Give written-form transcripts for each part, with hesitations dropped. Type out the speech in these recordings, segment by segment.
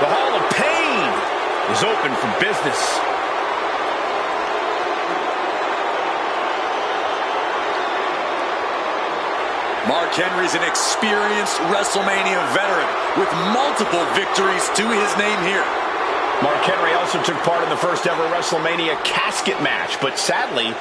The Hall of Pain is open for business. Mark Henry's an experienced WrestleMania veteran with multiple victories to his name here. Mark Henry also took part in the first ever WrestleMania casket match, but sadly,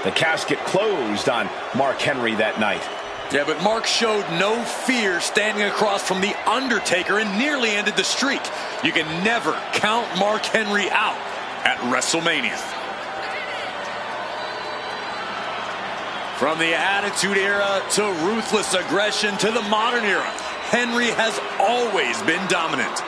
the casket closed on Mark Henry that night. Yeah, but Mark showed no fear standing across from The Undertaker and nearly ended the streak. You can never count Mark Henry out at WrestleMania. From the Attitude Era to ruthless aggression to the modern era, Henry has always been dominant.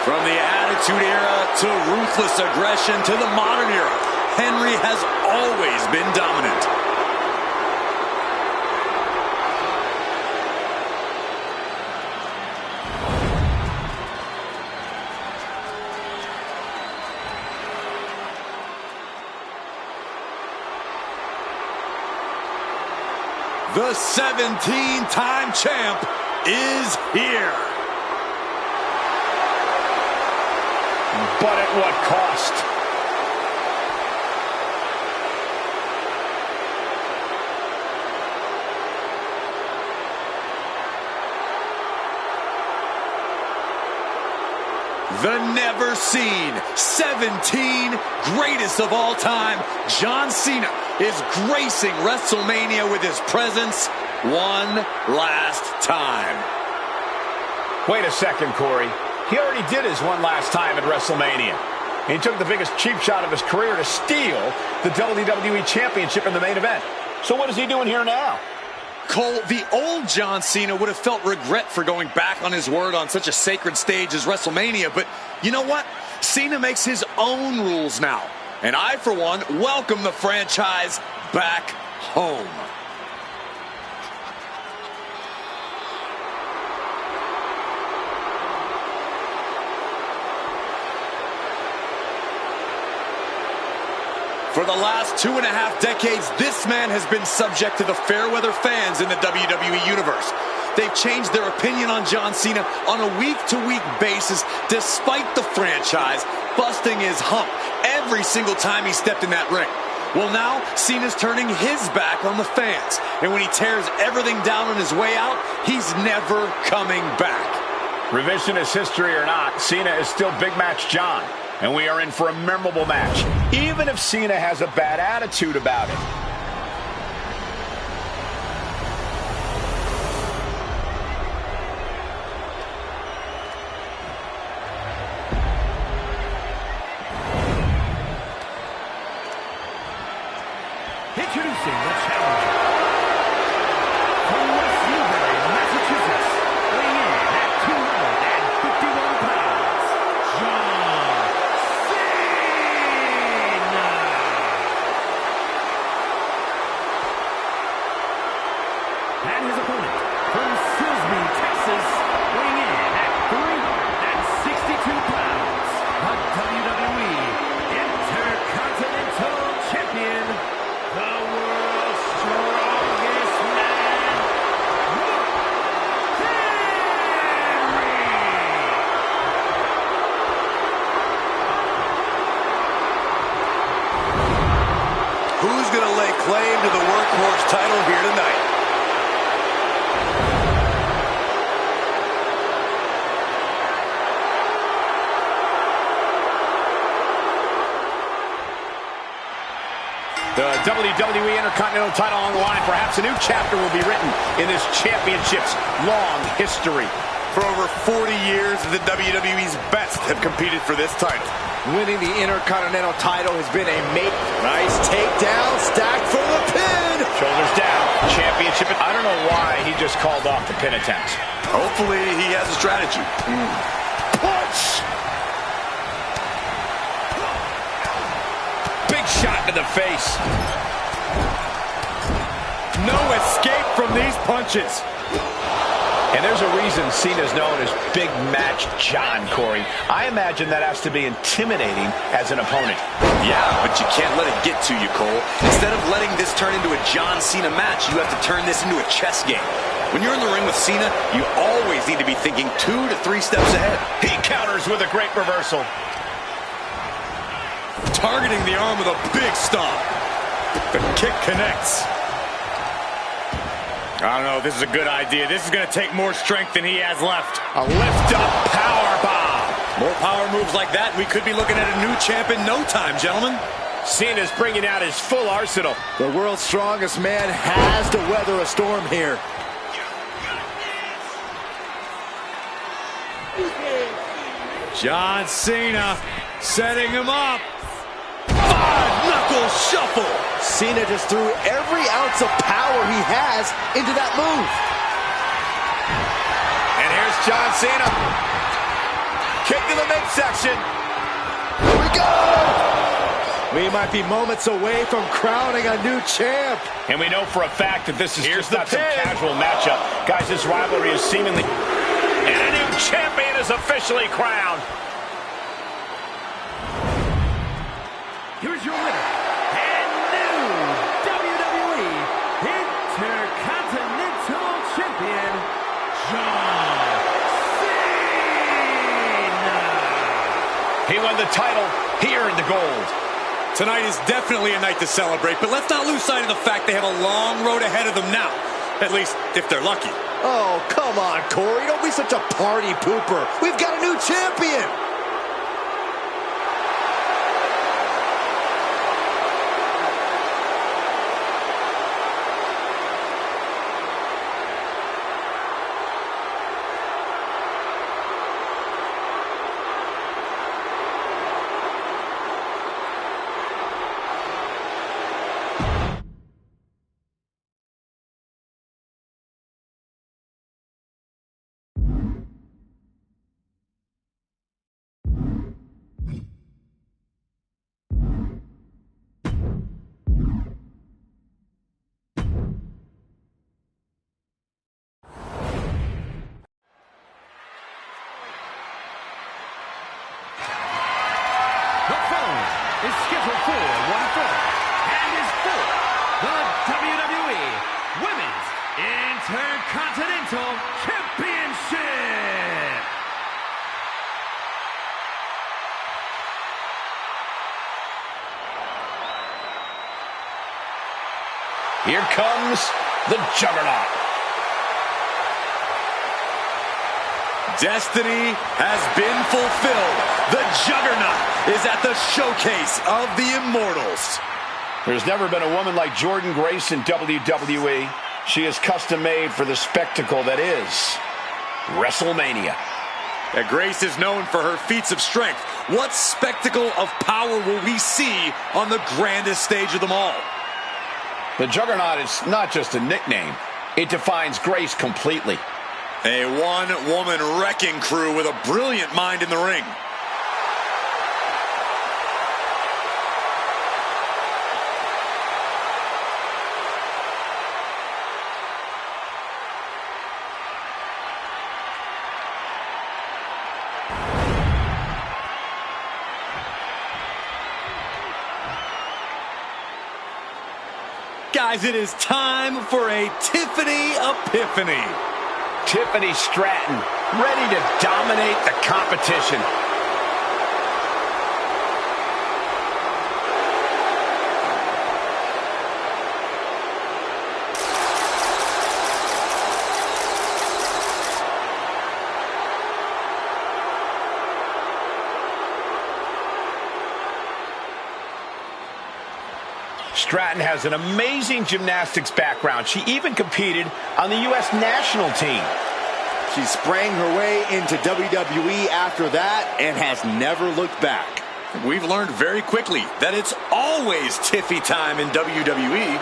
From the Attitude Era to ruthless aggression to the modern era, Henry has always been dominant. The 17-time champ is here. But at what cost? The never-seen 17 greatest of all time, John Cena, is gracing WrestleMania with his presence one last time. Wait a second, Corey. He already did his one last time at WrestleMania. He took the biggest cheap shot of his career to steal the WWE Championship in the main event. So what is he doing here now? Cole, the old John Cena would have felt regret for going back on his word on such a sacred stage as WrestleMania, but you know what? Cena makes his own rules now. And I, for one, welcome the franchise back home. For the last 2.5 decades, this man has been subject to the fair-weather fans in the WWE Universe. They've changed their opinion on John Cena on a week-to-week basis, despite the franchise busting his hump every single time he stepped in that ring. Well, now, Cena's turning his back on the fans. And when he tears everything down on his way out, he's never coming back. Revisionist history or not, Cena is still Big Match John. And we are in for a memorable match, even if Cena has a bad attitude about it. Introducing the challenger. From West Newbury, Massachusetts, weighing in at 251 pounds, John Cena. And his opponent, from Silsbee, Texas, weighing in at 362 pounds, the WWE Intercontinental Champion, the world's strongest man, Mark Henry. Who's going to lay claim to the workhorse title here tonight? The WWE Intercontinental title on the line. Perhaps a new chapter will be written in this championship's long history. For over 40 years, the WWE's best have competed for this title. Winning the Intercontinental title has been a nice takedown, stacked for the pin. Shoulders down, championship. I don't know why he just called off the pin attempt. Hopefully he has a strategy. Punch! Big shot to the face. No escape. from these punches. And there's a reason Cena's known as Big Match John, Corey. I imagine that has to be intimidating as an opponent. Yeah, but you can't let it get to you, Cole. Instead of letting this turn into a John Cena match, you have to turn this into a chess game. When you're in the ring with Cena, you always need to be thinking 2 to 3 steps ahead. He counters with a great reversal. Targeting the arm with a big stomp. The kick connects. I don't know if this is a good idea. This is going to take more strength than he has left. A lift-up power bomb. More power moves like that, we could be looking at a new champ in no time, gentlemen. Cena's bringing out his full arsenal. The world's strongest man has to weather a storm here. John Cena setting him up. 5-knuckle shuffle. Cena just threw every ounce of power he has into that move. And here's John Cena. Kick to the midsection. Here we go. We might be moments away from crowning a new champ. And we know for a fact that this is just not some casual matchup. Guys, this rivalry is seemingly... And a new champion is officially crowned. Here's your winner, and new WWE Intercontinental Champion, John Cena. He won the title. He earned the gold. Tonight is definitely a night to celebrate, but let's not lose sight of the fact they have a long road ahead of them now. At least, if they're lucky. Oh, come on, Corey. Don't be such a party pooper. We've got a new champion. Is scheduled for one fall and is for the WWE Women's Intercontinental Championship. Here comes the Juggernaut. Destiny has been fulfilled. The Juggernaut is at the showcase of the Immortals. There's never been a woman like Jordynne Grace in WWE. She is custom made for the spectacle that is WrestleMania. Grace is known for her feats of strength. What spectacle of power will we see on the grandest stage of them all? The Juggernaut is not just a nickname. It defines Grace completely. A one-woman wrecking crew with a brilliant mind in the ring. Guys, it is time for a Tiffany Epiphany. Tiffany Stratton, ready to dominate the competition. Stratton has an amazing gymnastics background. She even competed on the U.S. national team. She sprang her way into WWE after that and has never looked back. We've learned very quickly that it's always Tiffy time in WWE.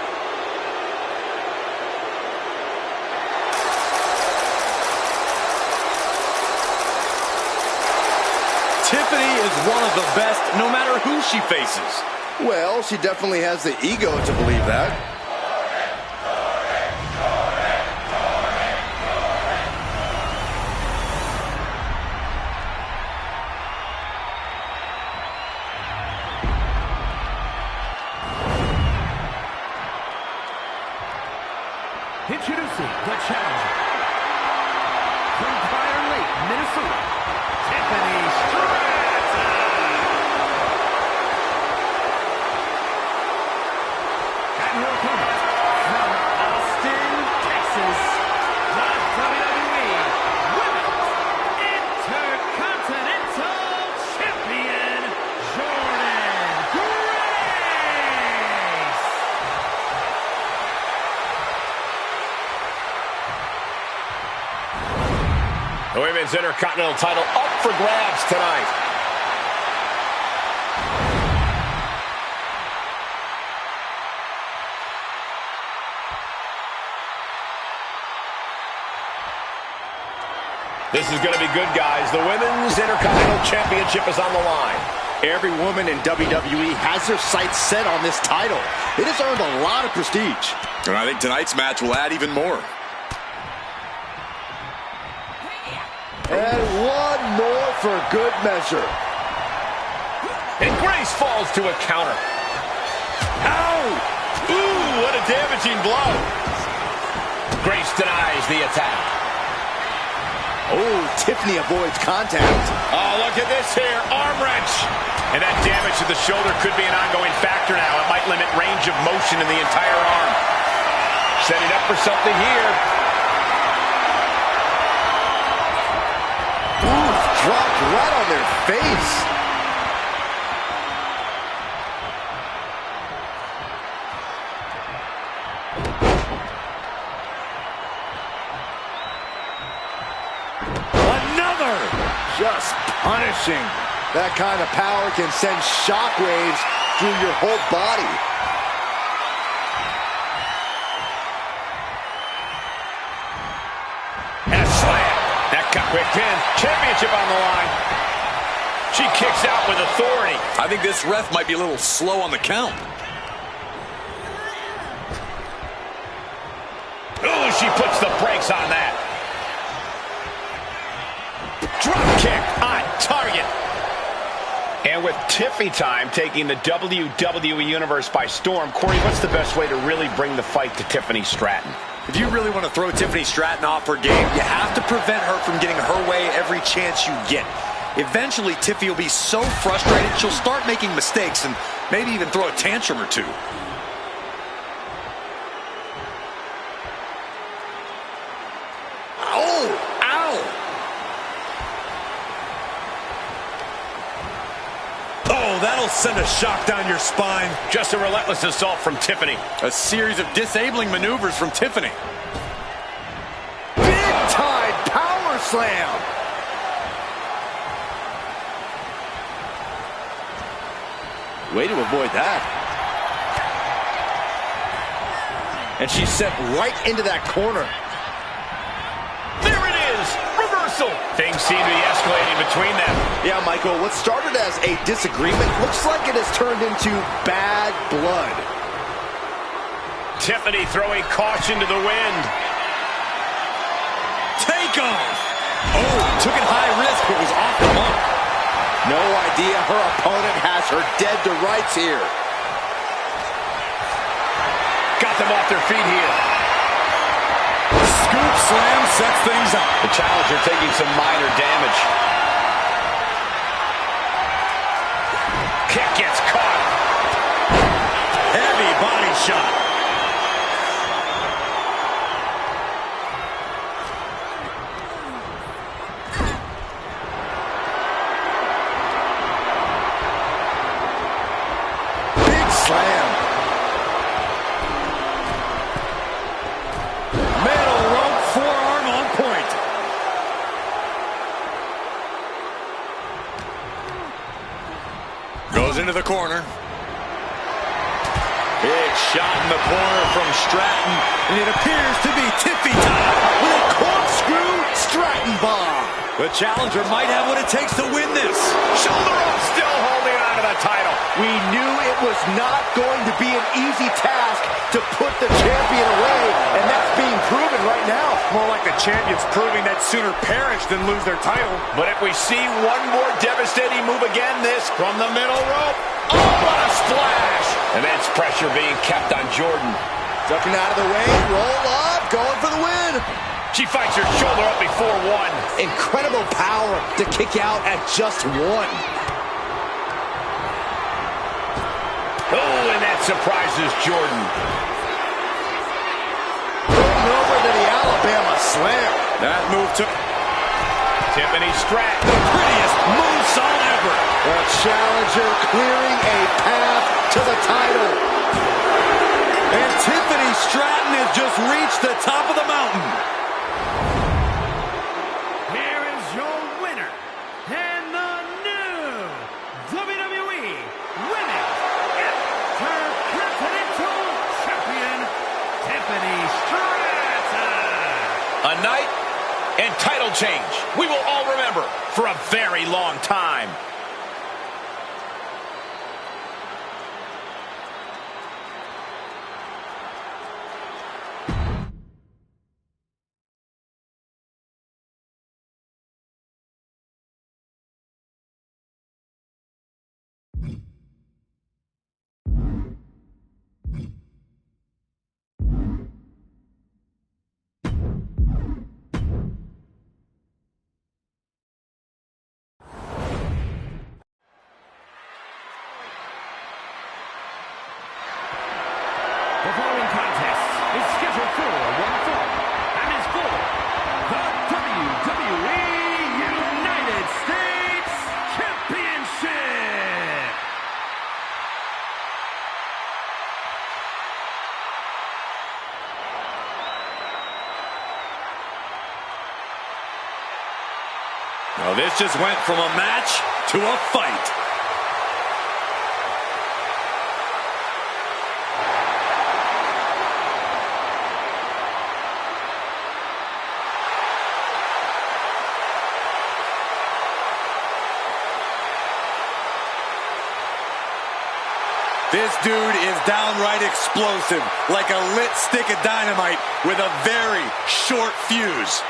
Tiffany is one of the best no matter who she faces. Well, she definitely has the ego to believe that. Introducing the challenger from Prior Lake, Minnesota, Tiffany Stratton. And her opponent from Austin, Texas, the WWE Women's Intercontinental Champion, Jordynne Grace. The Women's Intercontinental title up for grabs tonight. This is going to be good, guys. The Women's Intercontinental Championship is on the line. Every woman in WWE has their sights set on this title. It has earned a lot of prestige. And I think tonight's match will add even more. And one more for good measure. And Grace falls to a counter. Ow! Ooh, what a damaging blow. Grace denies the attack. Oh, Tiffany avoids contact. Oh, look at this here. Arm wrench. And that damage to the shoulder could be an ongoing factor now. It might limit range of motion in the entire arm. Setting up for something here. Ooh, dropped right on their face. Another! Just punishing. That kind of power can send shockwaves through your whole body. And a slam. That cut quick pin. Championship on the line. She kicks out with authority. I think this ref might be a little slow on the count. Ooh, she puts the brakes on that. Drop kick on target. And with Tiffy time taking the WWE Universe by storm, Corey, what's the best way to really bring the fight to Tiffany Stratton? If you really want to throw Tiffany Stratton off her game, you have to prevent her from getting her way every chance you get. Eventually, Tiffy will be so frustrated, she'll start making mistakes and maybe even throw a tantrum or two. Oh, ow. Oh, that'll send a shock down your spine. Just a relentless assault from Tiffany. A series of disabling maneuvers from Tiffany. Big time power slam. Way to avoid that. And she's sent right into that corner. There it is! Reversal! Things seem to be escalating between them. Yeah, Michael, what started as a disagreement looks like it has turned into bad blood. Tiffany throwing caution to the wind. Take off! Oh, took it high risk, but was off the mark. No idea her opponent has her dead to rights here. Got them off their feet here. Scoop slam sets things up. The challenger taking some minor damage. Kick gets caught. Heavy body shot. Big slam. Middle rope forearm on point. Goes into the corner. Big shot in the corner from Stratton. And it appears to be Tiffy time. With a corkscrew Stratton bomb. The challenger might have what it takes to win this. Shoulder up, still holding on to the title. We knew it was not going to be an easy task to put the champion away, and that's being proven right now. More like the champions proving that sooner perish than lose their title. But if we see one more devastating move again, this from the middle rope. Oh, what a splash! Immense pressure being kept on Jordan. Ducking out of the way, roll up. going for the win. She fights her shoulder up before one. Incredible power to kick out at just one. Oh, and that surprises Jordan. Going over to the Alabama Slam. That move took Tiffany Stratton. the prettiest moonsault ever. The challenger clearing a path to the title. And Tiffany Stratton has just reached the top of the mountain. Here is your winner, and the new WWE Women's Intercontinental Champion, Tiffany Stratton. A night and title change we will all remember for a very long time. The following contest is scheduled for one fall and is for the WWE United States Championship. Well, this just went from a match to a fight. This dude is downright explosive, like a lit stick of dynamite with a very short fuse.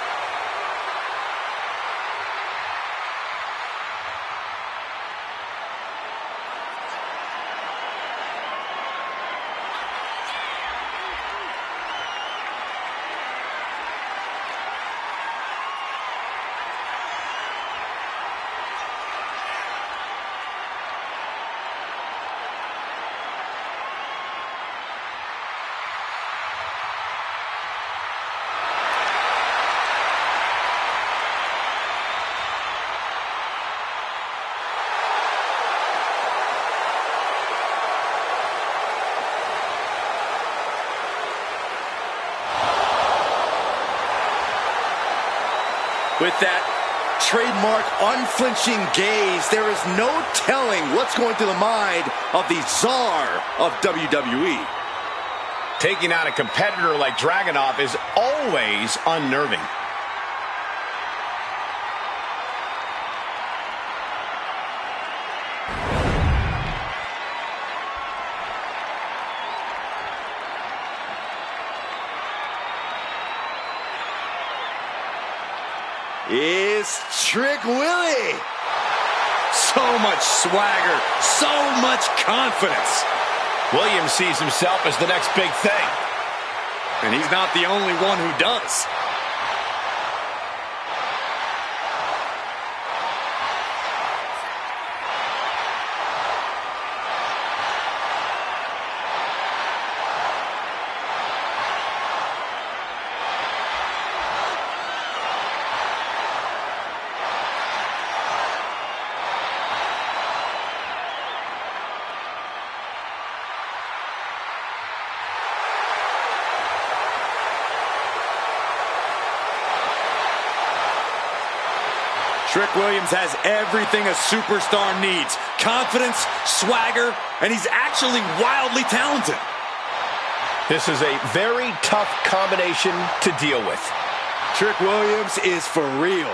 With that trademark unflinching gaze, there is no telling what's going through the mind of the czar of WWE. Taking on a competitor like Dragunov is always unnerving. Is Trick Willie. So much swagger, so much confidence. Williams sees himself as the next big thing. And he's not the only one who does. Trick Williams has everything a superstar needs. Confidence, swagger, and he's actually wildly talented. This is a very tough combination to deal with. Trick Williams is for real.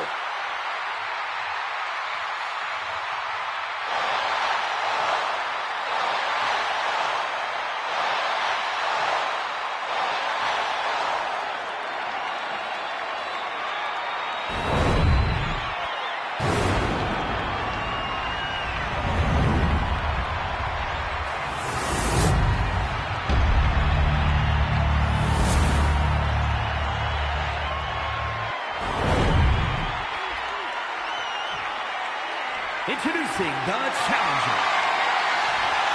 introducing the challenger.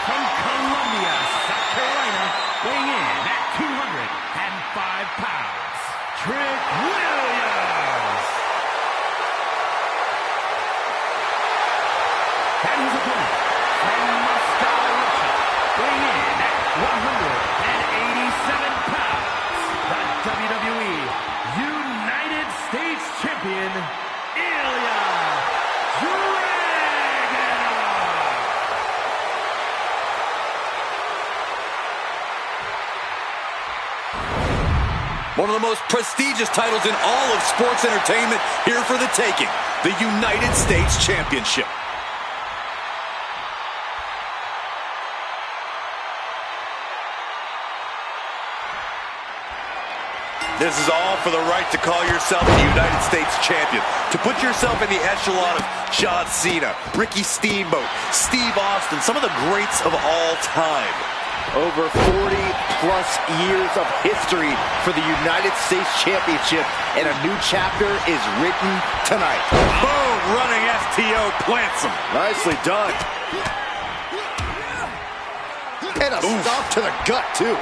From Columbia, South Carolina, weighing in at 205 pounds, Trick Williams. And his opponent, from Moscow, Russia, weighing in at 187 pounds, the WWE United States Champion, Ilya Dragunov. One of the most prestigious titles in all of sports entertainment here for the taking, the United States Championship. This is all for the right to call yourself the United States Champion. To put yourself in the echelon of John Cena, Ricky Steamboat, Steve Austin, some of the greats of all time. Over 40-plus years of history for the United States Championship, and a new chapter is written tonight. Boom! Running STO plants him. Nicely done. And a stomp to the gut, too.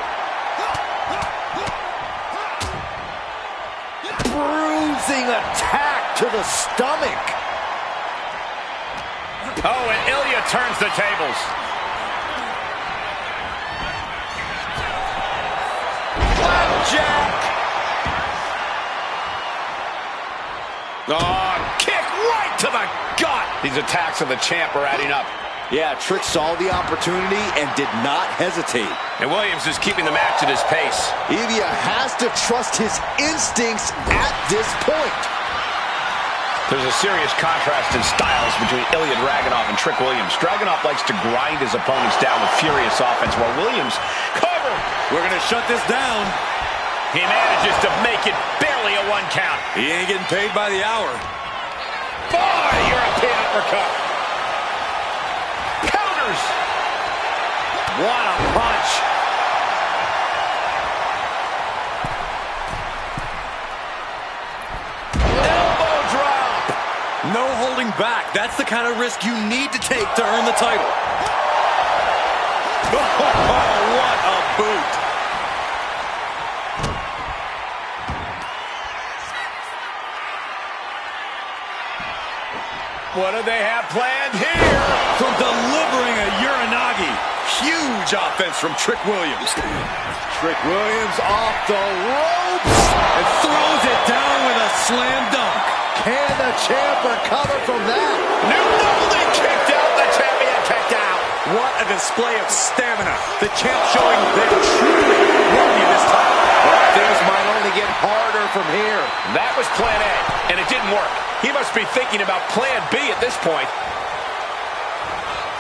Bruising attack to the stomach. Oh, and Ilya turns the tables. Jack. Oh, kick right to the gut. These attacks of the champ are adding up. Yeah, Trick saw the opportunity and did not hesitate. And Williams is keeping the match at his pace. Ilya has to trust his instincts at this point. There's a serious contrast in styles between Ilya Dragunov and Trick Williams. Dragunov likes to grind his opponents down with furious offense, while Williams cover. We're going to shut this down. He manages to make it barely a one count. He ain't getting paid by the hour. Boy, European uppercut. Counters. What a punch. Elbow drop. No holding back. That's the kind of risk you need to take to earn the title. Oh, what a boot. What do they have planned here? From delivering a Uranagi. Huge offense from Trick Williams. Trick Williams off the ropes. And throws it down with a slam dunk. Can the champ recover from that? No, they kicked out. The champion kicked out. What a display of stamina. The champ showing they're truly worthy this time. But things might only get harder from here. That was plan A, and it didn't work. He must be thinking about plan B at this point.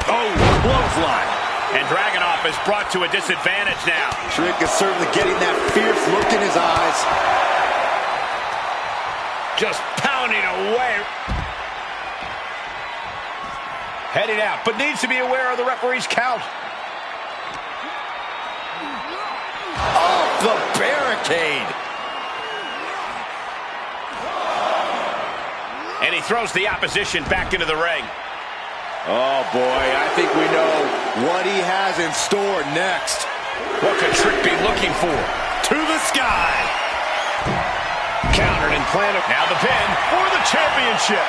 Oh, clothesline. And Dragunov is brought to a disadvantage now. Trick is certainly getting that fierce look in his eyes. Just pounding away. Heading out, but needs to be aware of the referee's count. Off the barricade. And he throws the opposition back into the ring. Oh, boy, I think we know what he has in store next. What could Trick be looking for? To the sky. Countered and planted. Now the pin for the championship.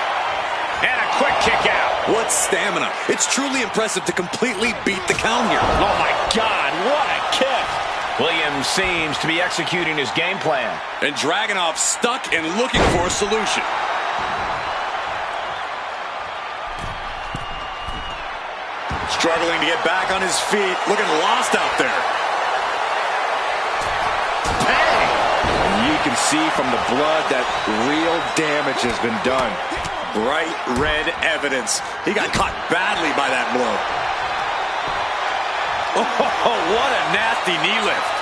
And a quick kick out. What stamina. It's truly impressive to completely beat the count here. Oh, my God, what a kick. Williams seems to be executing his game plan. And Dragunov stuck and looking for a solution. Struggling to get back on his feet. Looking lost out there. Bang! And you can see from the blood that real damage has been done. Bright red evidence. He got caught badly by that blow. Oh, what a nasty knee lift.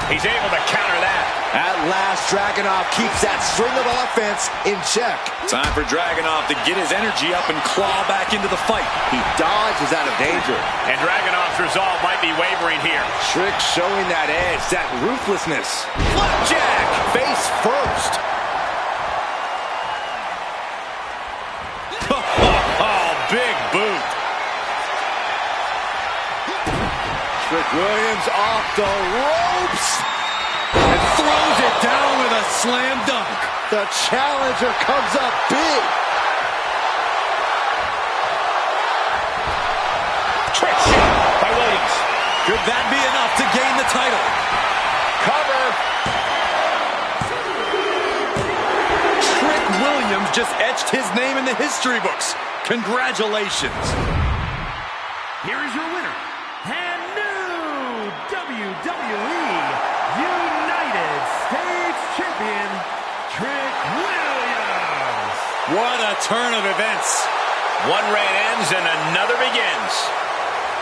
He's able to counter that. At last, Dragunov keeps that string of offense in check. Time for Dragunov to get his energy up and claw back into the fight. He dodges out of danger. And Dragunov's resolve might be wavering here. Trick showing that edge, that ruthlessness. Flapjack, face first. Oh, Trick Williams off the ropes. And throws it down with a slam dunk. The challenger comes up big. Trick shot by Williams. Could that be enough to gain the title? Cover. Trick Williams just etched his name in the history books. Congratulations. Here is your winner, and new WWE United States Champion, Trick Williams. What a turn of events. One reign ends and another begins.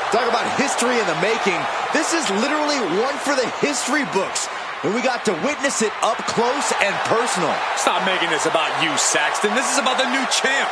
Talk about history in the making. This is literally one for the history books. And we got to witness it up close and personal. Stop making this about you, Saxton. This is about the new champ.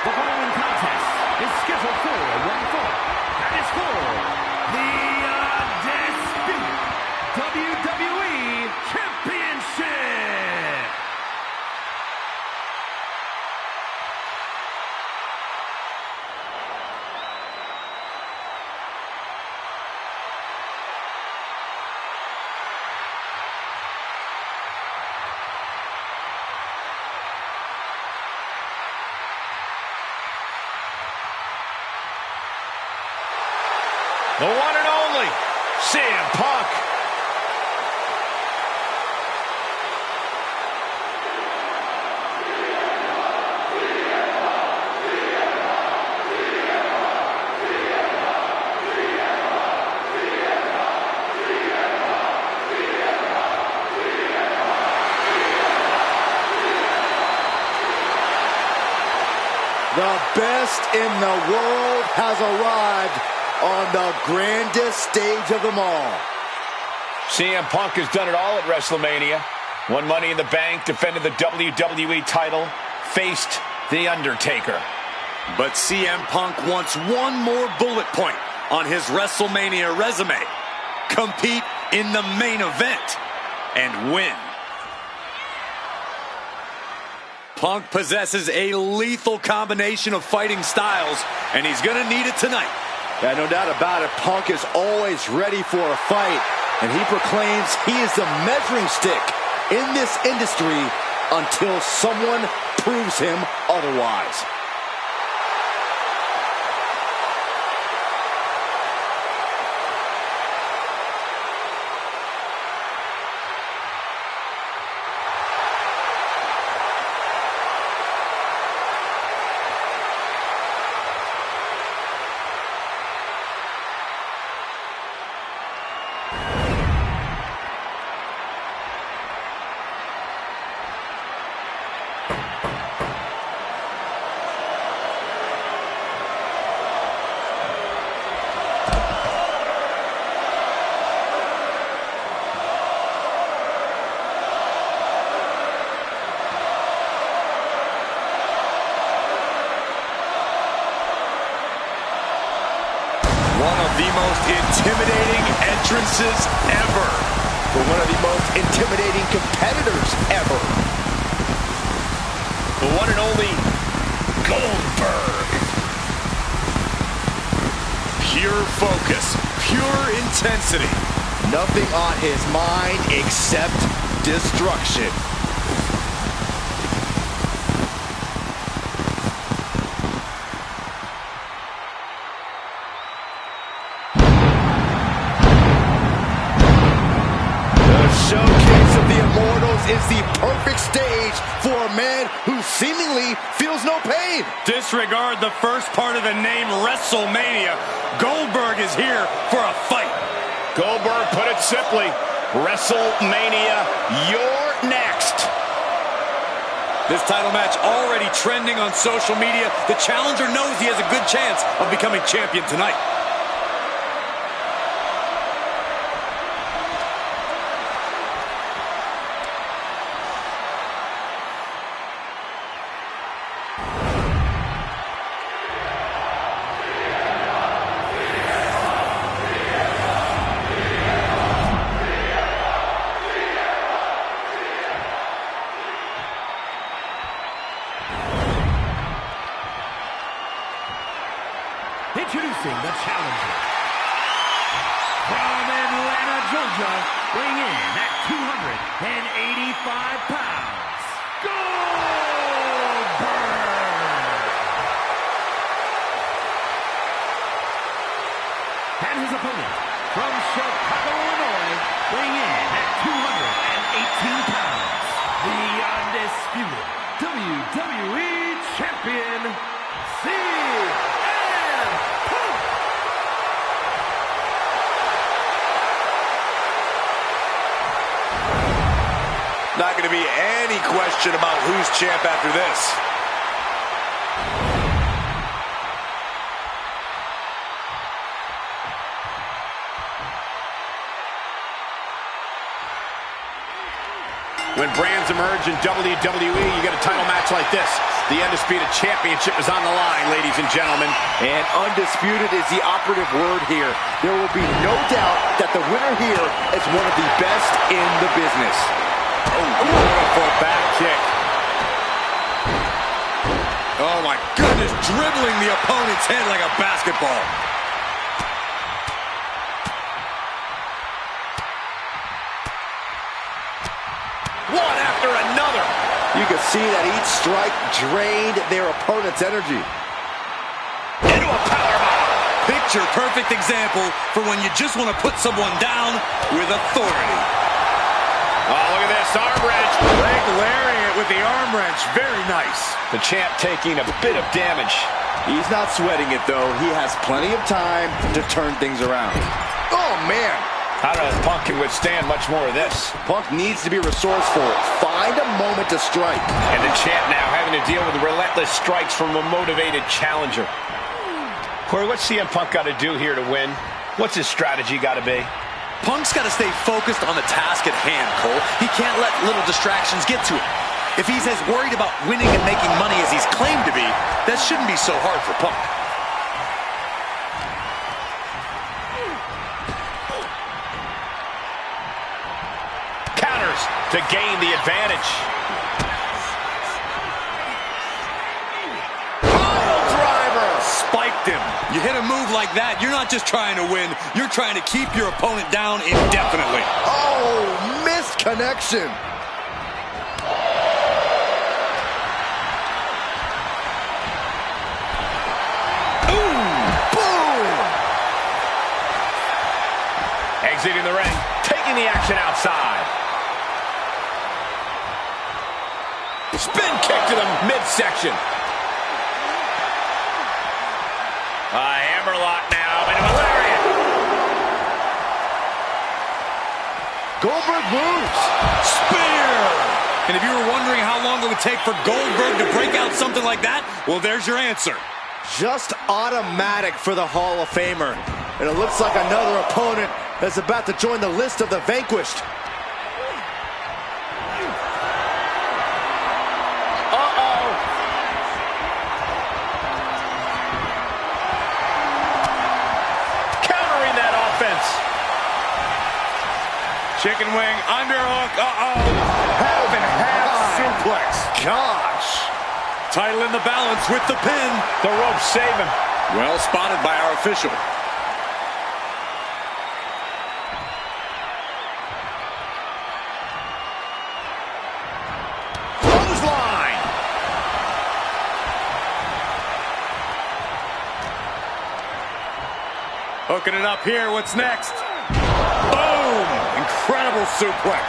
The following contest is scheduled for one fall. That is for the undisputed WWE Championship. The one and only CM Punk. The best in the world has arrived on the grandest stage of them all. CM Punk has done it all at WrestleMania. Won Money in the Bank, defended the WWE title, faced The Undertaker. But CM Punk wants one more bullet point on his WrestleMania resume. Compete in the main event and win. Punk possesses a lethal combination of fighting styles, and he's going to need it tonight. Yeah, no doubt about it. Punk is always ready for a fight, and he proclaims he is the measuring stick in this industry until someone proves him otherwise. One of the most intimidating entrances ever. For one of the most intimidating competitors ever. The one and only Goldberg. Pure focus, pure intensity. Nothing on his mind except destruction. Showcase of the Immortals is the perfect stage for a man who seemingly feels no pain. Disregard the first part of the name WrestleMania. Goldberg is here for a fight. Goldberg put it simply, WrestleMania, you're next. This title match already trending on social media. The challenger knows he has a good chance of becoming champion tonight. Introducing the challenger from Atlanta, Georgia, weighing in at 285 pounds, Goldberg! And his opponent from Chicago, Illinois, weighing in at 218 pounds, the undisputed WWE Champion, Not going to be any question about who's champ after this. When brands emerge in WWE, you get a title match like this. The Undisputed Championship is on the line, ladies and gentlemen. And undisputed is the operative word here. There will be no doubt that the winner here is one of the best in the business. Oh, beautiful back kick. Oh my goodness, dribbling the opponent's head like a basketball. One after another. You can see that each strike drained their opponent's energy. Into a powerbomb. Picture perfect example for when you just want to put someone down with authority. Oh, look at this, arm wrench. Leg lariat with the arm wrench. Very nice. The champ taking a bit of damage. He's not sweating it, though. He has plenty of time to turn things around. Oh, man. I don't know if Punk can withstand much more of this. Punk needs to be resourceful. Find a moment to strike. And the champ now having to deal with the relentless strikes from a motivated challenger. Corey, what's CM Punk got to do here to win? What's his strategy got to be? Punk's got to stay focused on the task at hand, Cole. He can't let little distractions get to him. If he's as worried about winning and making money as he's claimed to be, that shouldn't be so hard for Punk. Counters to gain the advantage. Spiked him. You hit a move like that, you're not just trying to win, you're trying to keep your opponent down indefinitely. Oh, missed connection. Ooh, boom! Exiting the ring, taking the action outside. Spin kick to the midsection. Hammerlock now into a lariat. Goldberg moves. Spear! And if you were wondering how long it would take for Goldberg to break out something like that, well, there's your answer. Just automatic for the Hall of Famer. And it looks like another opponent that's about to join the list of the vanquished. Chicken wing, underhook, half and half suplex. Gosh. Title in the balance with the pin. The ropes save him. Well spotted by our official. Clothesline. Hooking it up here, what's next? Boom! Incredible suplex.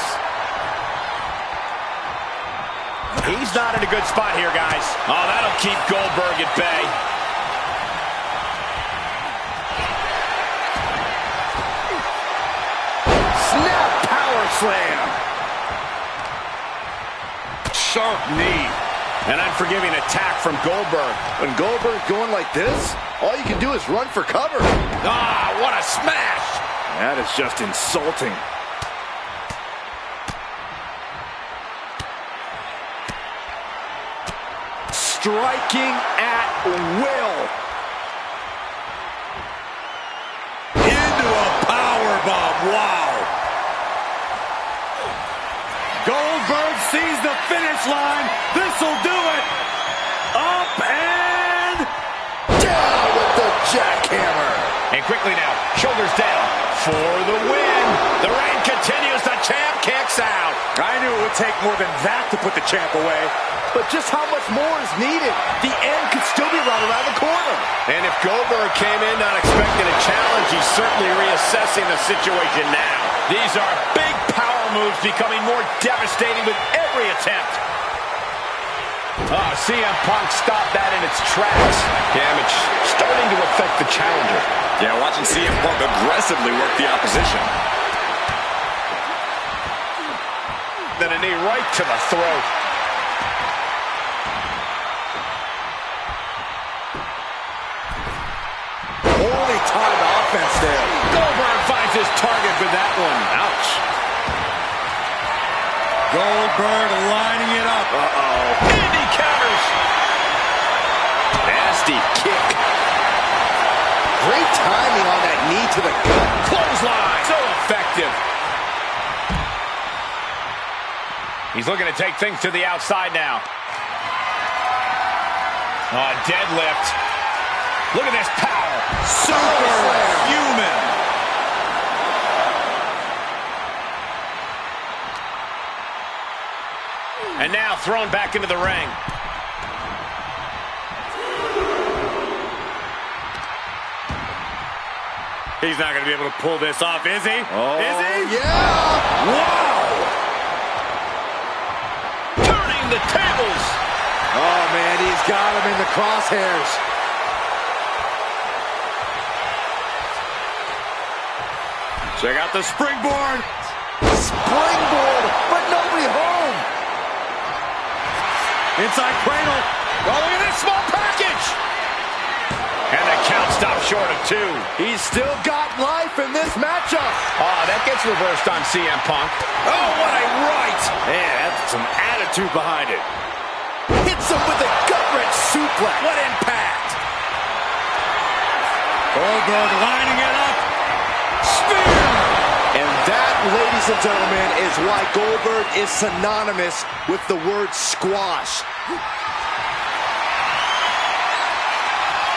He's not in a good spot here, guys. Oh, that'll keep Goldberg at bay. Snap power slam. Sharp knee. An unforgiving attack from Goldberg. When Goldberg's going like this, all you can do is run for cover. Ah, what a smash! That is just insulting. Striking at will. Into a powerbomb. Wow. Goldberg sees the finish line. This'll do it. Up and down with the jackhammer. And quickly now, shoulders down for the win. The reign continues. The champ kicks out. I knew it would take more than that to put the champ away. But just how much more is needed? The end could still be right around the corner. And if Goldberg came in not expecting a challenge, he's certainly reassessing the situation now. These are big power moves becoming more devastating with every attempt. CM Punk stopped that in its tracks. Damage starting to affect the challenger. Yeah, watching CM Punk aggressively work the opposition. Then a knee right to the throat. Only timed offense there. Goldberg finds his target with that one. Ouch. Goldberg lining it up. And he counters. Nasty kick. Great timing on that knee to the gut. Clothesline. So effective. He's looking to take things to the outside now. Deadlift. Look at this power. Superhuman. And now thrown back into the ring. He's not going to be able to pull this off, is he? Oh, is he? Yeah. Wow. Turning the tables. Oh, man, he's got him in the crosshairs. Check out the springboard. Springboard, but nobody home. Inside cradle. Oh, look at this small package. And the count stopped short of 2. He's still got life in this matchup. That gets reversed on CM Punk. Oh, what a right. Man, that's some attitude behind it. Hits him with a gut-wrench suplex. What impact. Goldberg lining it up. Spear. And that, ladies and gentlemen, is why Goldberg is synonymous with the word squash.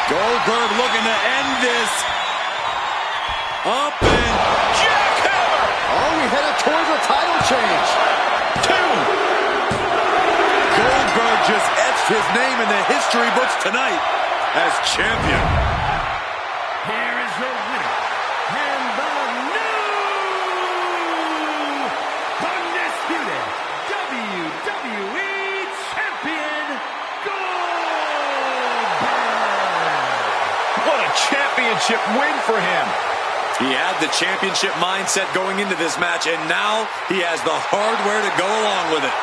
Goldberg looking to end this. Up and Jackhammer. Oh, we headed towards a title change. 2. Goldberg just etched his name in the history books tonight as champion. Here is your winner, and the new undisputed WWE Champion, Goldberg. What a championship win for him. He had the championship mindset going into this match, and now he has the hardware to go along with it.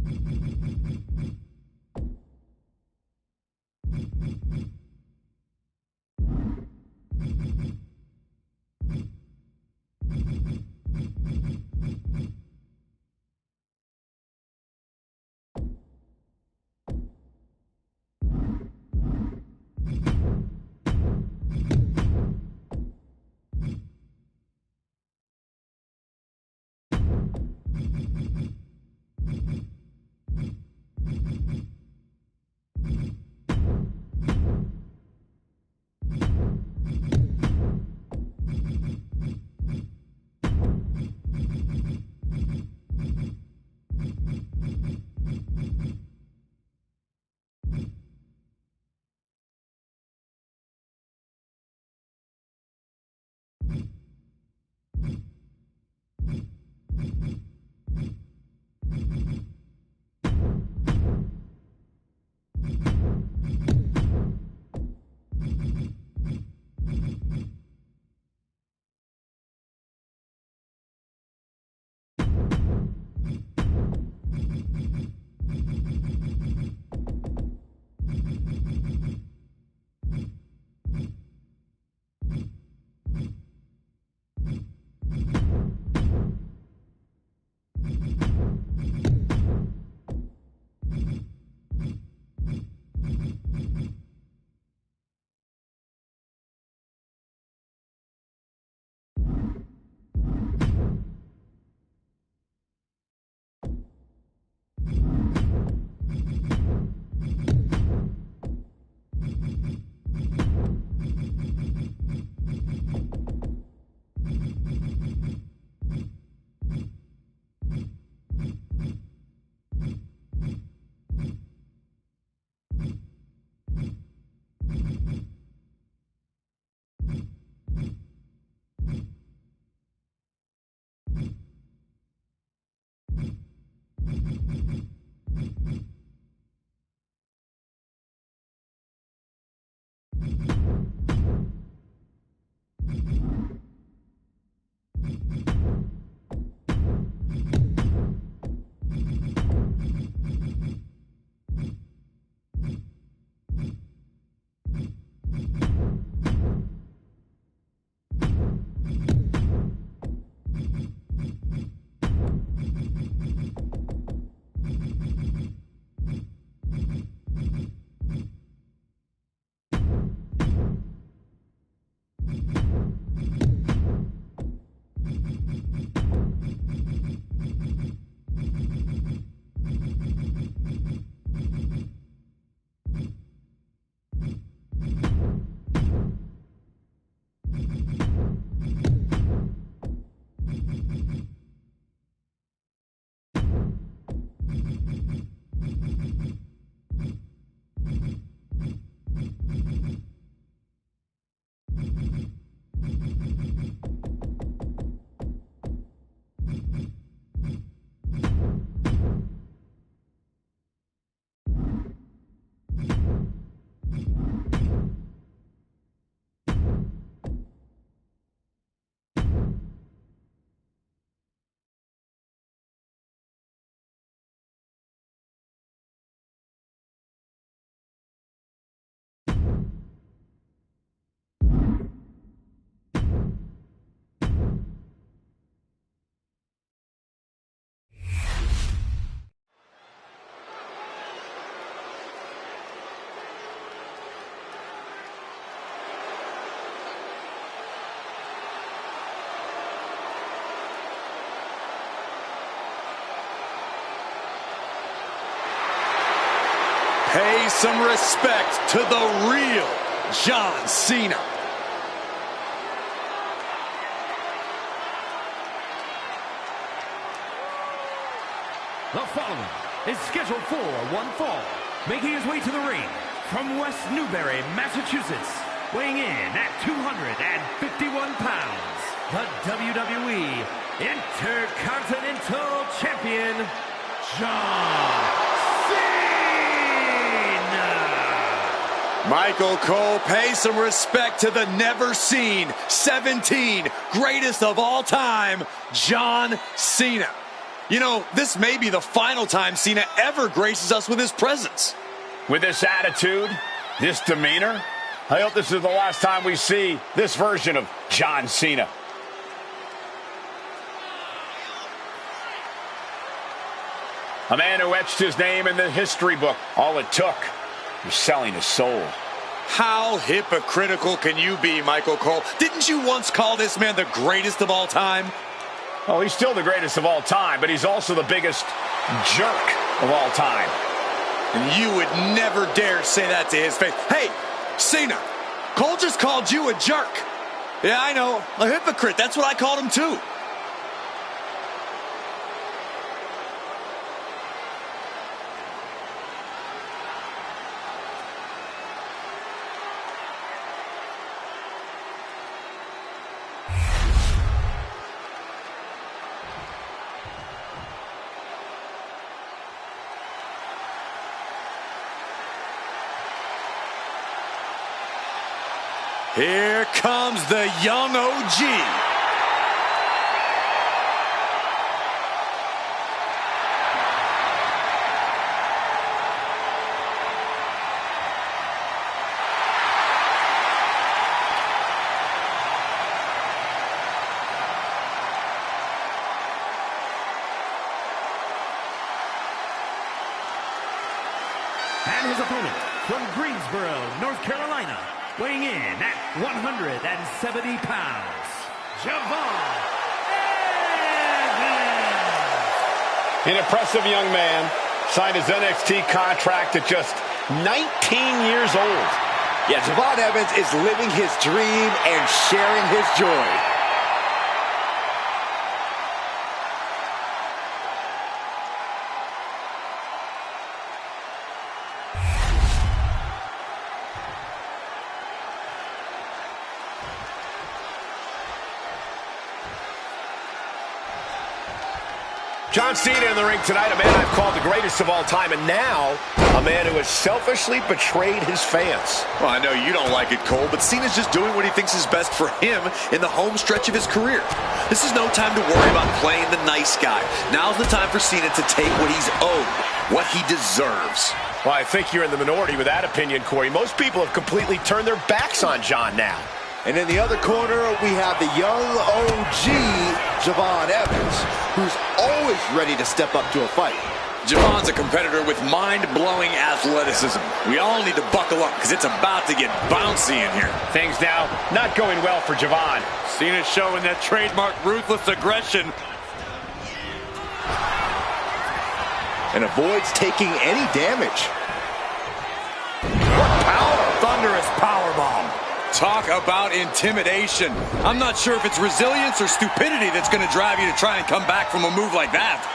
You Pay some respect to the real John Cena. The following is scheduled for one fall, making his way to the ring from West Newbury, Massachusetts, weighing in at 251 pounds, the WWE Intercontinental Champion, John Cena. Michael Cole, pay some respect to the never-seen 17 greatest of all time, John Cena. You know, this may be the final time Cena ever graces us with his presence. With this attitude, This demeanor? I hope this is the last time we see this version of John Cena. A man who etched his name in the history book. All it took was selling his soul. How hypocritical can you be, Michael Cole? Didn't you once call this man the greatest of all time? Oh, he's still the greatest of all time, but he's also the biggest jerk of all time. And you would never dare say that to his face. Hey, Cena, Cole just called you a jerk. Yeah, I know, a hypocrite. That's what I called him too. Here comes the young OG. And his opponent from Greensboro, North Carolina, weighing in at 170 pounds, Javon Evans. An impressive young man signed his NXT contract at just 19 years old. Yeah, Javon Evans is living his dream and sharing his joy. John Cena in the ring tonight, a man I've called the greatest of all time, and now a man who has selfishly betrayed his fans. Well, I know you don't like it, Cole, but Cena's just doing what he thinks is best for him in the home stretch of his career. This is no time to worry about playing the nice guy. Now's the time for Cena to take what he's owed, what he deserves. Well, I think you're in the minority with that opinion, Corey. Most people have completely turned their backs on John now. And in the other corner, we have the young OG, Javon Evans, who's always ready to step up to a fight. Javon's a competitor with mind-blowing athleticism. We all need to buckle up because it's about to get bouncy in here. Things now not going well for Javon. Cena's showing that trademark ruthless aggression. And avoids taking any damage. What power! Thunderous powerbomb. Talk about intimidation. I'm not sure if it's resilience or stupidity that's going to drive you to try and come back from a move like that.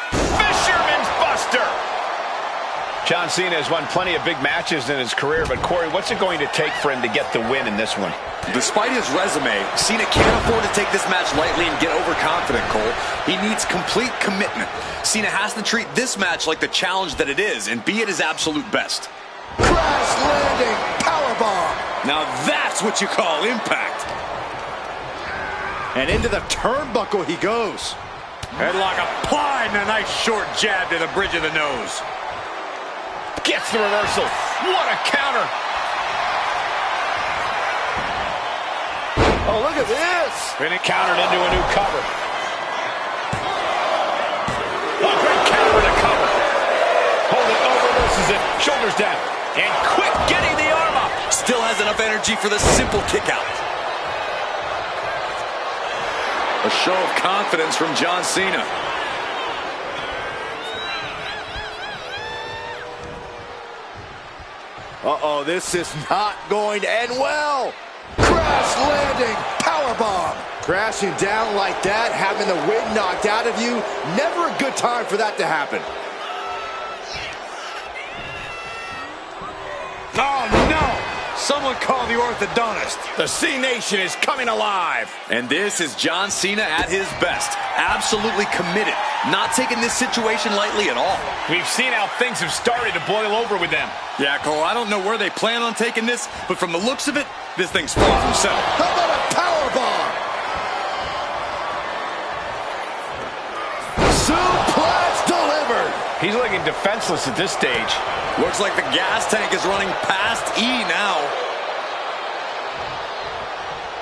Fisherman's Buster! John Cena has won plenty of big matches in his career, but Corey, what's it going to take for him to get the win in this one? Despite his resume, Cena can't afford to take this match lightly and get overconfident, Cole. He needs complete commitment. Cena has to treat this match like the challenge that it is and be at his absolute best. Crash landing powerbomb. Now that's what you call impact. And into the turnbuckle he goes. Headlock applied and a nice short jab to the bridge of the nose. Gets the reversal. What a counter. Oh, look at this. And it countered into a new cover. A great counter to cover. Holding over versus it. Shoulders down. And quick getting the arm up. Still has enough energy for the simple kick out. A show of confidence from John Cena. Uh-oh, this is not going to end well. Crash landing powerbomb. Crashing down like that, having the wind knocked out of you, never a good time for that to happen. Oh, no! Someone call the orthodontist. The C Nation is coming alive. And this is John Cena at his best. Absolutely committed. Not taking this situation lightly at all. We've seen how things have started to boil over with them. Yeah, Cole, I don't know where they plan on taking this, but from the looks of it, this thing's far from settled. How about a powerbomb? Suplex delivered. He's looking defenseless at this stage. Looks like the gas tank is running past E now.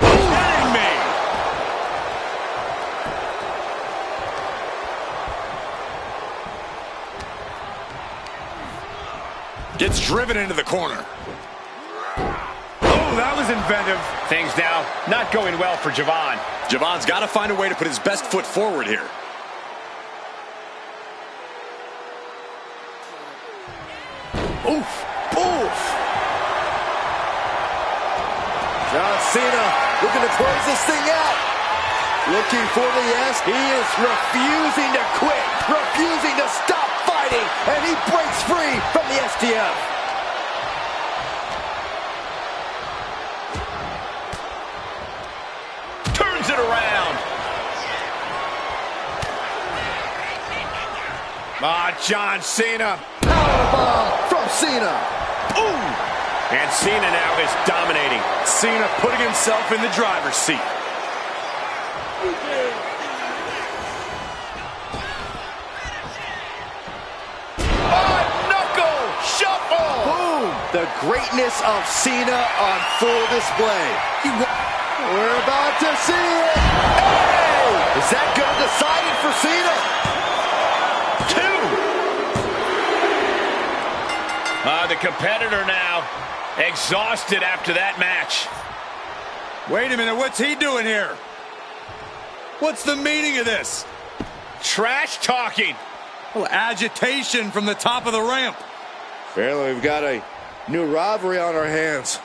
Kidding me! Gets driven into the corner. Oh, that was inventive. Things now not going well for Javon. Javon's got to find a way to put his best foot forward here. Oof, oof. John Cena looking to close this thing out. Looking for the S. He is refusing to quit, refusing to stop fighting, and he breaks free from the STF. Turns it around. John Cena. Powerbomb from Cena. Ooh! And Cena now is dominating. Cena putting himself in the driver's seat. Knuckle shuffle. Boom! The greatness of Cena on full display. We're about to see it. Hey! Is that going to decide it for Cena? The competitor now exhausted after that match. Wait a minute, what's he doing here? What's the meaning of this? Trash talking. Well, agitation from the top of the ramp. Apparently we've got a new rivalry on our hands.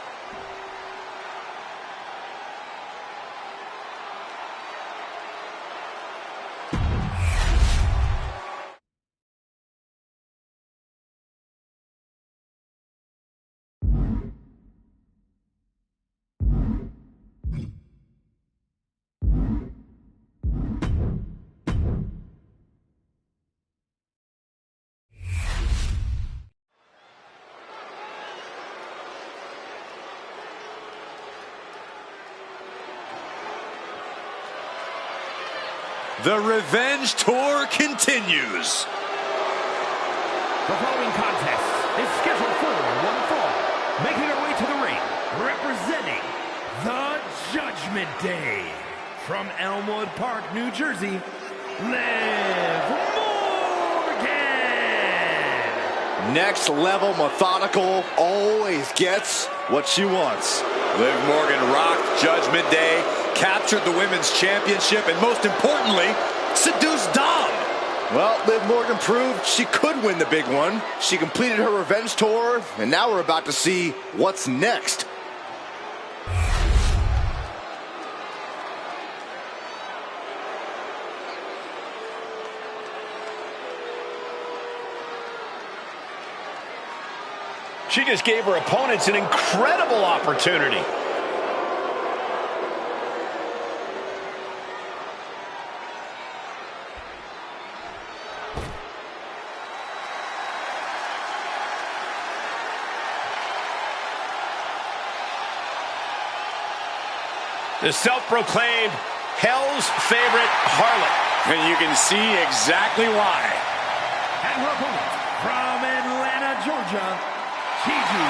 The revenge tour continues. The following contest is scheduled for one fall. Making her way to the ring, representing the Judgment Day. From Elmwood Park, New Jersey, Liv Morgan. Next level methodical, always gets what she wants. Liv Morgan rocked Judgment Day, captured the Women's Championship, and most importantly, seduced Dom. Well, Liv Morgan proved she could win the big one. She completed her revenge tour, and now we're about to see what's next. She just gave her opponents an incredible opportunity. The self-proclaimed Hell's favorite harlot. And you can see exactly why. And her opponent from Atlanta, Georgia, Gigi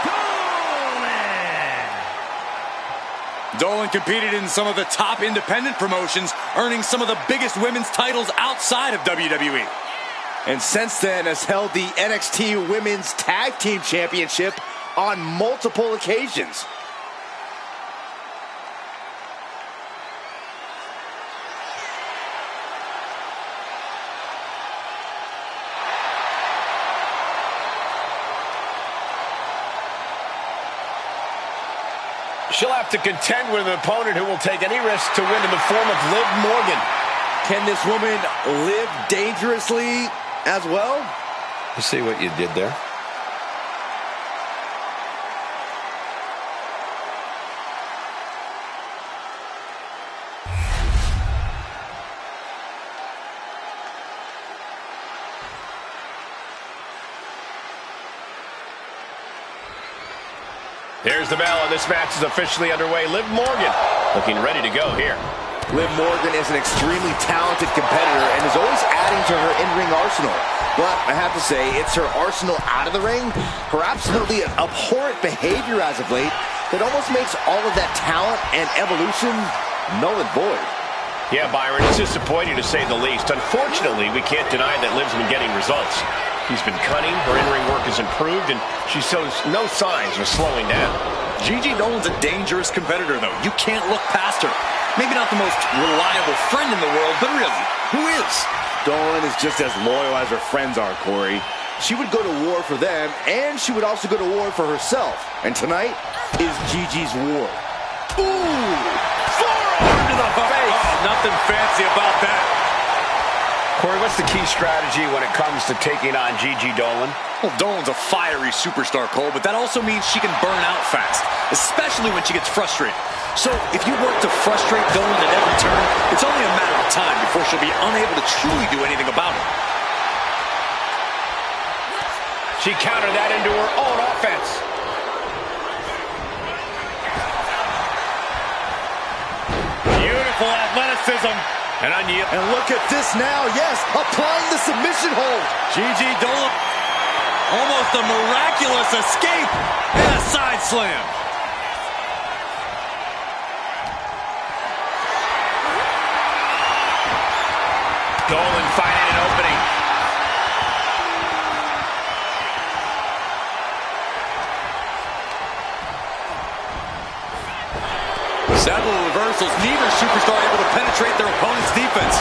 Dolan. Dolan competed in some of the top independent promotions, earning some of the biggest women's titles outside of WWE. And since then has held the NXT Women's Tag Team Championship on multiple occasions. She'll have to contend with an opponent who will take any risk to win in the form of Liv Morgan. Can this woman live dangerously as well? You see what you did there? There's the bell, and this match is officially underway. Liv Morgan looking ready to go here. Liv Morgan is an extremely talented competitor and is always adding to her in-ring arsenal. But I have to say, it's her arsenal out of the ring, her absolutely abhorrent behavior as of late, that almost makes all of that talent and evolution null and void. Yeah, Byron, it's disappointing to say the least. Unfortunately, we can't deny that Liv's been getting results. She's been cunning, her in-ring work has improved, and she shows no signs of slowing down. Gigi Dolan's a dangerous competitor, though. You can't look past her. Maybe not the most reliable friend in the world, but really, who is? Dolan is just as loyal as her friends are, Corey. She would go to war for them, and she would also go to war for herself. And tonight is Gigi's war. Ooh! Forearm to the face! Oh, nothing fancy about that. Corey, what's the key strategy when it comes to taking on Gigi Dolan? Well, Dolan's a fiery superstar, Cole, but that also means she can burn out fast, especially when she gets frustrated. So if you work to frustrate Dolan at every turn, it's only a matter of time before she'll be unable to truly do anything about it. She countered that into her own offense. Beautiful athleticism. And look at this now, yes, applying the submission hold. Gigi Dolan, almost a miraculous escape and a side slam. Dolan finding an opening. Several reversals, neither superstar able to penetrate their opponent's defense.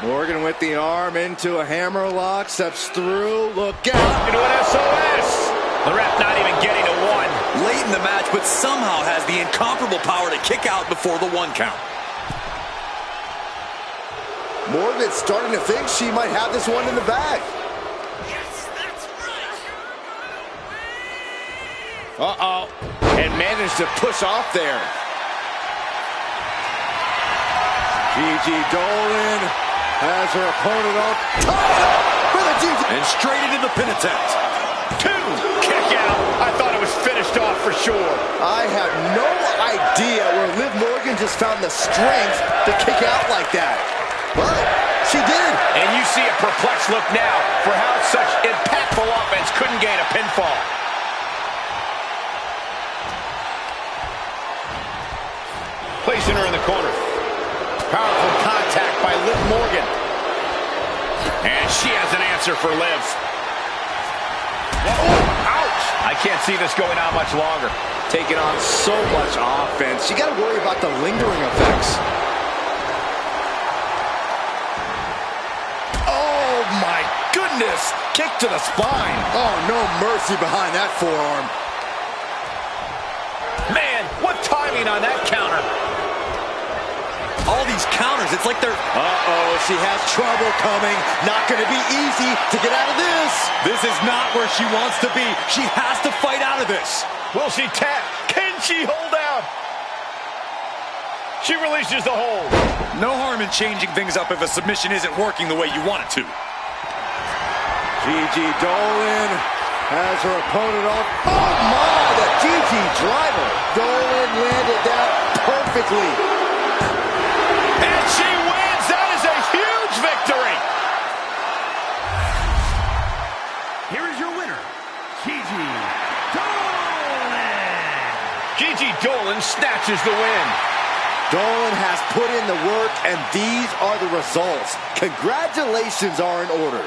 Morgan with the arm into a hammerlock, steps through, look out. Into an SOS. The ref not even getting to one. Late in the match, but somehow has the incomparable power to kick out before the 1 count. Morgan's starting to think she might have this one in the bag. Uh-oh. And managed to push off there. Gigi Dolan has her opponent on top for the Gigi. And straight into the pin attempt. 2. Kick out. I thought it was finished off for sure. I have no idea where Liv Morgan just found the strength to kick out like that. But she did. And you see a perplexed look now for how such impactful offense couldn't gain a pinfall. Placing her in the corner. Powerful contact by Liv Morgan. And she has an answer for Liv. Oh, ouch! I can't see this going on much longer. Taking on so much offense. You got to worry about the lingering effects. Oh, my goodness! Kick to the spine. Oh, no mercy behind that forearm. Man, what timing on that counter. All these counters, it's like they're... Uh-oh, she has trouble coming. Not going to be easy to get out of this. This is not where she wants to be. She has to fight out of this. Will she tap? Can she hold out? She releases the hold. No harm in changing things up if a submission isn't working the way you want it to. Gigi Dolan has her opponent off. Oh, my, the Gigi driver. Dolan landed that perfectly. And she wins! That is a huge victory! Here is your winner, Gigi Dolan! Gigi Dolan snatches the win. Dolan has put in the work, and these are the results. Congratulations are in order.